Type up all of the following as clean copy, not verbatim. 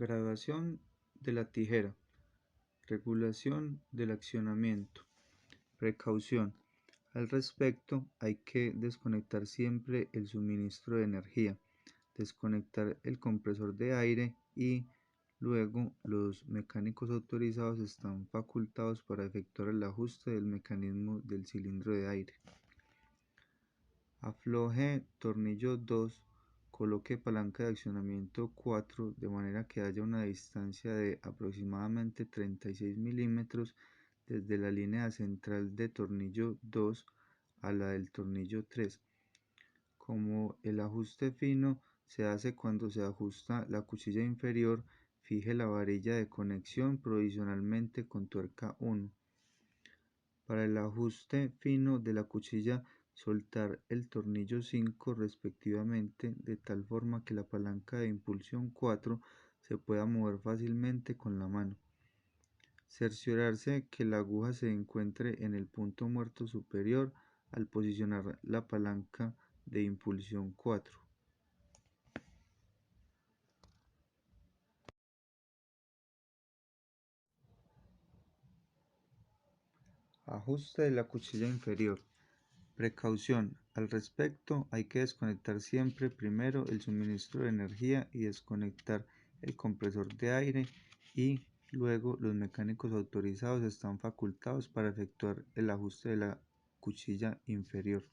Graduación de la tijera. Regulación del accionamiento. Precaución. Al respecto, hay que desconectar siempre el suministro de energía, desconectar el compresor de aire y luego los mecánicos autorizados están facultados para efectuar el ajuste del mecanismo del cilindro de aire. Afloje tornillo 2, coloque palanca de accionamiento 4 de manera que haya una distancia de aproximadamente 36 milímetros desde la línea central de tornillo 2 a la del tornillo 3. Como el ajuste fino se hace cuando se ajusta la cuchilla inferior, fije la varilla de conexión provisionalmente con tuerca 1. Para el ajuste fino de la cuchilla, soltar el tornillo 5 respectivamente de tal forma que la palanca de impulsión 4 se pueda mover fácilmente con la mano. Cerciorarse que la aguja se encuentre en el punto muerto superior al posicionar la palanca de impulsión 4. Ajuste de la cuchilla inferior. Precaución. Al respecto, hay que desconectar siempre primero el suministro de energía y desconectar el compresor de aire y luego los mecánicos autorizados están facultados para efectuar el ajuste de la cuchilla inferior.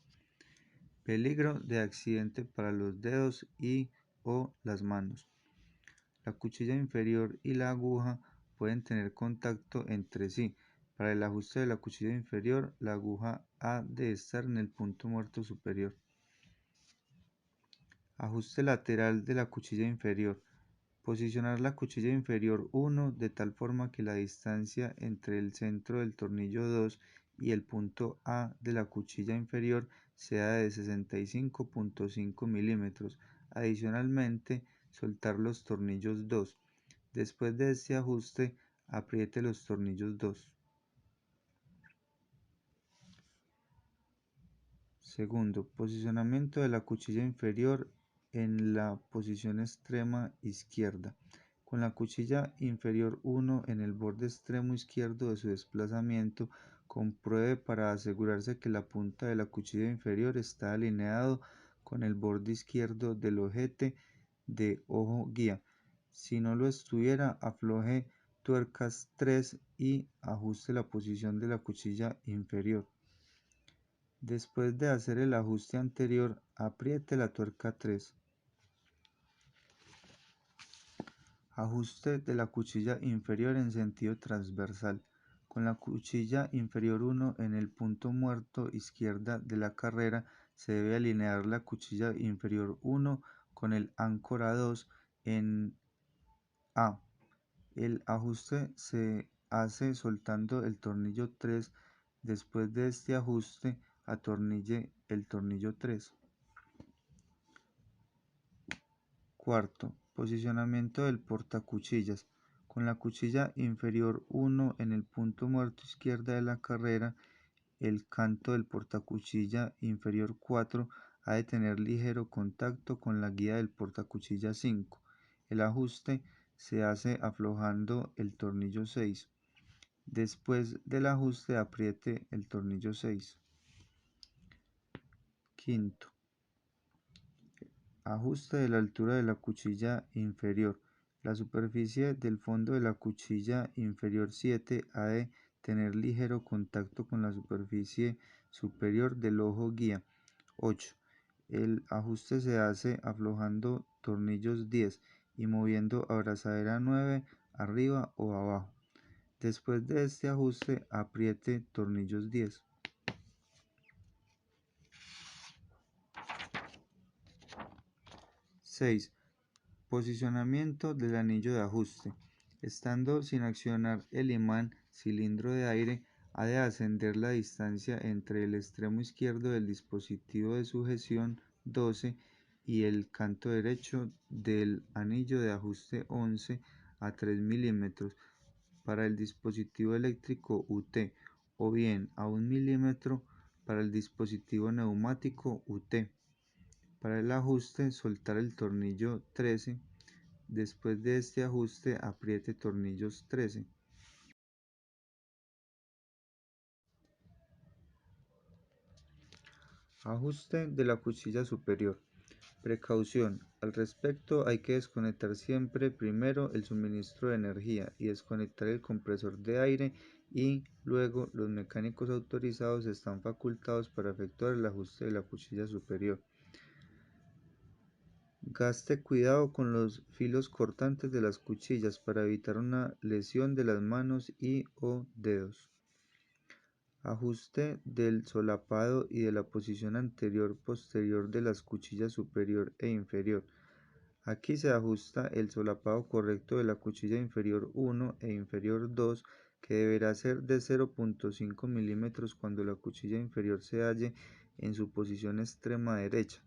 Peligro de accidente para los dedos y o las manos. La cuchilla inferior y la aguja pueden tener contacto entre sí. Para el ajuste de la cuchilla inferior, la aguja ha de estar en el punto muerto superior. Ajuste lateral de la cuchilla inferior. Posicionar la cuchilla inferior 1 de tal forma que la distancia entre el centro del tornillo 2 y el punto A de la cuchilla inferior sea de 65.5 milímetros. Adicionalmente, soltar los tornillos 2. Después de este ajuste, apriete los tornillos 2. Segundo, posicionamiento de la cuchilla inferior en la posición extrema izquierda. Con la cuchilla inferior 1 en el borde extremo izquierdo de su desplazamiento, compruebe para asegurarse que la punta de la cuchilla inferior está alineado con el borde izquierdo del ojete de ojo guía. Si no lo estuviera, afloje tuercas 3 y ajuste la posición de la cuchilla inferior. Después de hacer el ajuste anterior, apriete la tuerca 3. Ajuste de la cuchilla inferior en sentido transversal. Con la cuchilla inferior 1 en el punto muerto izquierda de la carrera, se debe alinear la cuchilla inferior 1 con el áncora 2 en A. El ajuste se hace soltando el tornillo 3. Después de este ajuste, atornille el tornillo 3. Cuarto, posicionamiento del portacuchillas. Con la cuchilla inferior 1 en el punto muerto izquierda de la carrera, el canto del portacuchilla inferior 4 ha de tener ligero contacto con la guía del portacuchilla 5. El ajuste se hace aflojando el tornillo 6. Después del ajuste, apriete el tornillo 6. Quinto, ajuste de la altura de la cuchilla inferior. La superficie del fondo de la cuchilla inferior 7 ha de tener ligero contacto con la superficie superior del ojo guía. 8. El ajuste se hace aflojando tornillos 10 y moviendo abrazadera 9 arriba o abajo. Después de este ajuste, apriete tornillos 10. 6. Posicionamiento del anillo de ajuste. Estando sin accionar el imán cilindro de aire, ha de ascender la distancia entre el extremo izquierdo del dispositivo de sujeción 12 y el canto derecho del anillo de ajuste 11 a 3 milímetros para el dispositivo eléctrico UT o bien a 1 milímetro para el dispositivo neumático UT. Para el ajuste, soltar el tornillo 13. Después de este ajuste, apriete tornillos 13. Ajuste de la cuchilla superior. Precaución: al respecto hay que desconectar siempre primero el suministro de energía y desconectar el compresor de aire, y luego los mecánicos autorizados están facultados para efectuar el ajuste de la cuchilla superior. Gaste cuidado con los filos cortantes de las cuchillas para evitar una lesión de las manos y o dedos. Ajuste del solapado y de la posición anterior-posterior de las cuchillas superior e inferior. Aquí se ajusta el solapado correcto de la cuchilla inferior 1 e inferior 2, que deberá ser de 0.5 milímetros cuando la cuchilla inferior se halle en su posición extrema derecha.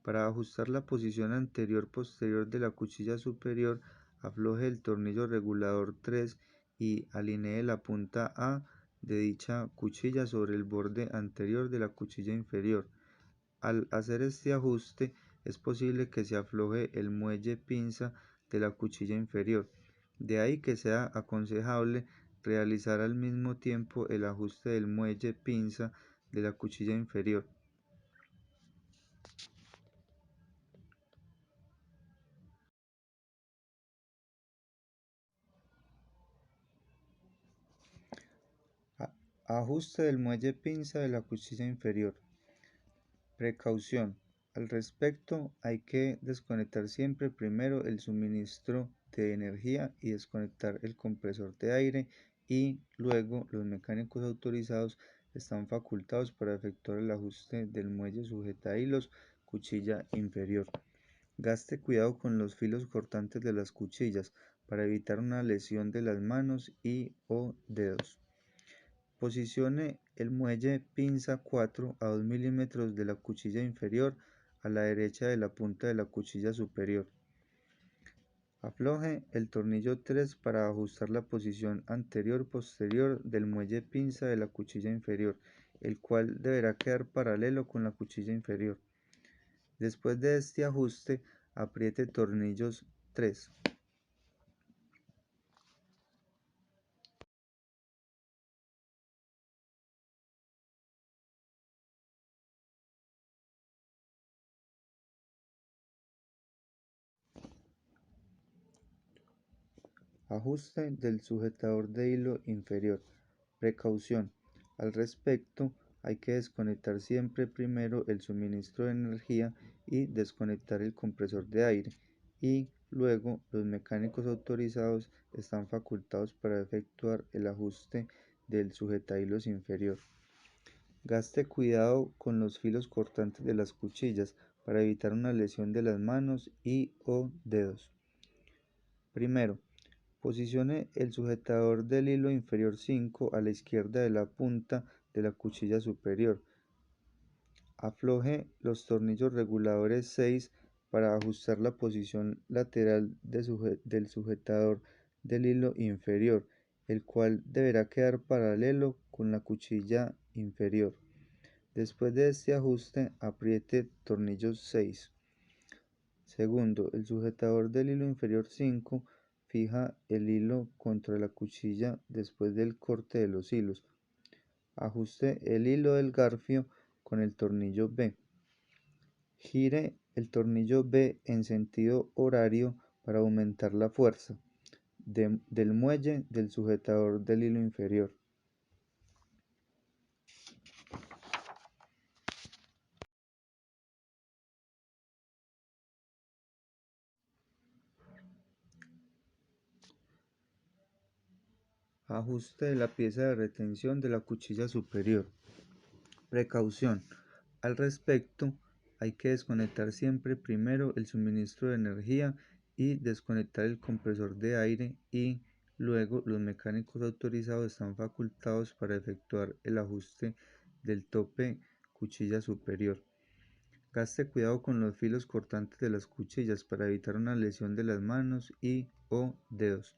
Para ajustar la posición anterior-posterior de la cuchilla superior, afloje el tornillo regulador 3 y alinee la punta A de dicha cuchilla sobre el borde anterior de la cuchilla inferior. Al hacer este ajuste, es posible que se afloje el muelle pinza de la cuchilla inferior. De ahí que sea aconsejable realizar al mismo tiempo el ajuste del muelle pinza de la cuchilla inferior. Ajuste del muelle pinza de la cuchilla inferior. Precaución: al respecto hay que desconectar siempre primero el suministro de energía y desconectar el compresor de aire, y luego los mecánicos autorizados están facultados para efectuar el ajuste del muelle sujetahilos cuchilla inferior. Gaste cuidado con los filos cortantes de las cuchillas para evitar una lesión de las manos y o dedos. Posicione el muelle pinza 4 a 2 milímetros de la cuchilla inferior a la derecha de la punta de la cuchilla superior. Afloje el tornillo 3 para ajustar la posición anterior-posterior del muelle pinza de la cuchilla inferior, el cual deberá quedar paralelo con la cuchilla inferior. Después de este ajuste, apriete tornillos 3. Ajuste del sujetador de hilo inferior. Precaución: al respecto hay que desconectar siempre primero el suministro de energía y desconectar el compresor de aire, y luego los mecánicos autorizados están facultados para efectuar el ajuste del sujetahilos inferior. Gaste cuidado con los filos cortantes de las cuchillas para evitar una lesión de las manos y o dedos. Primero, posicione el sujetador del hilo inferior 5 a la izquierda de la punta de la cuchilla superior. Afloje los tornillos reguladores 6 para ajustar la posición lateral del sujetador del hilo inferior, el cual deberá quedar paralelo con la cuchilla inferior. Después de este ajuste, apriete tornillos 6. Segundo, el sujetador del hilo inferior 5 fija el hilo contra la cuchilla después del corte de los hilos. Ajuste el hilo del garfio con el tornillo B. Gire el tornillo B en sentido horario para aumentar la fuerza del muelle del sujetador del hilo inferior. Ajuste de la pieza de retención de la cuchilla superior. Precaución: al respecto hay que desconectar siempre primero el suministro de energía y desconectar el compresor de aire, y luego los mecánicos autorizados están facultados para efectuar el ajuste del tope cuchilla superior. Gaste cuidado con los filos cortantes de las cuchillas para evitar una lesión de las manos y o dedos.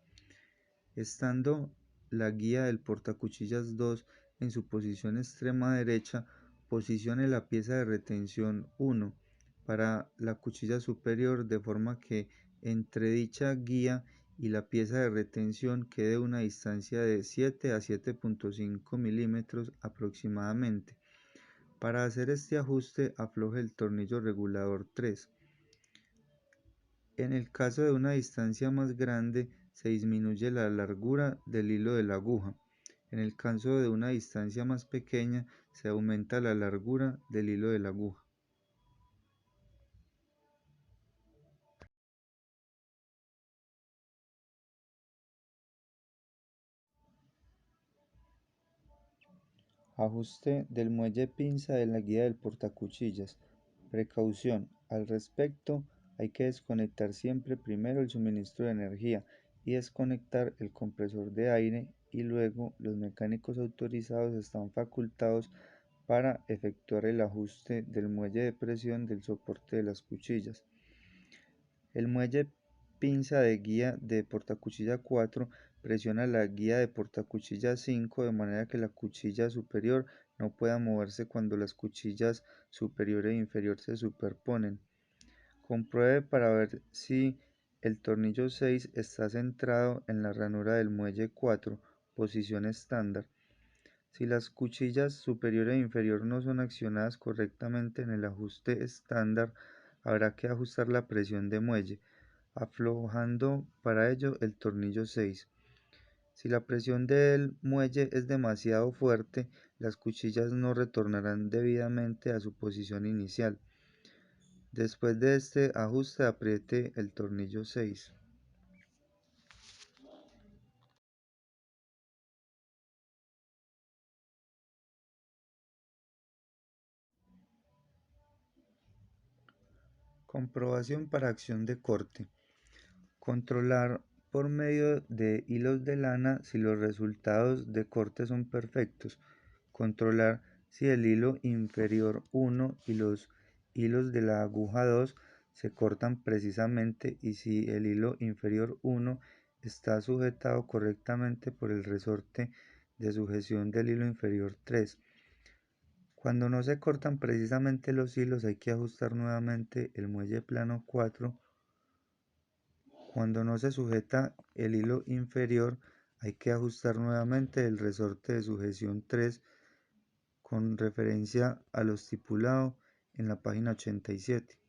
Estando la guía del portacuchillas 2 en su posición extrema derecha, posicione la pieza de retención 1 para la cuchilla superior, de forma que entre dicha guía y la pieza de retención quede una distancia de 7 a 7,5 milímetros aproximadamente. Para hacer este ajuste, afloje el tornillo regulador 3. En el caso de una distancia más grande, se disminuye la largura del hilo de la aguja. En el caso de una distancia más pequeña, se aumenta la largura del hilo de la aguja. Ajuste del muelle pinza de la guía del portacuchillas. Precaución: al respecto, hay que desconectar siempre primero el suministro de energía y desconectar el compresor de aire, y luego los mecánicos autorizados están facultados para efectuar el ajuste del muelle de presión del soporte de las cuchillas. El muelle pinza de guía de portacuchilla 4 presiona la guía de portacuchilla 5 de manera que la cuchilla superior no pueda moverse cuando las cuchillas superior e inferior se superponen. Compruebe para ver si el tornillo 6 está centrado en la ranura del muelle 4, posición estándar. Si las cuchillas superior e inferior no son accionadas correctamente en el ajuste estándar, habrá que ajustar la presión de muelle, aflojando para ello el tornillo 6. Si la presión del muelle es demasiado fuerte, las cuchillas no retornarán debidamente a su posición inicial. Después de este ajuste, apriete el tornillo 6. Comprobación para acción de corte. Controlar por medio de hilos de lana si los resultados de corte son perfectos. Controlar si el hilo inferior 1 y los hilos de la aguja 2 se cortan precisamente, y si el hilo inferior 1 está sujetado correctamente por el resorte de sujeción del hilo inferior 3. Cuando no se cortan precisamente los hilos, hay que ajustar nuevamente el muelle plano 4. Cuando no se sujeta el hilo inferior, hay que ajustar nuevamente el resorte de sujeción 3 con referencia a lo estipulado en la página 87.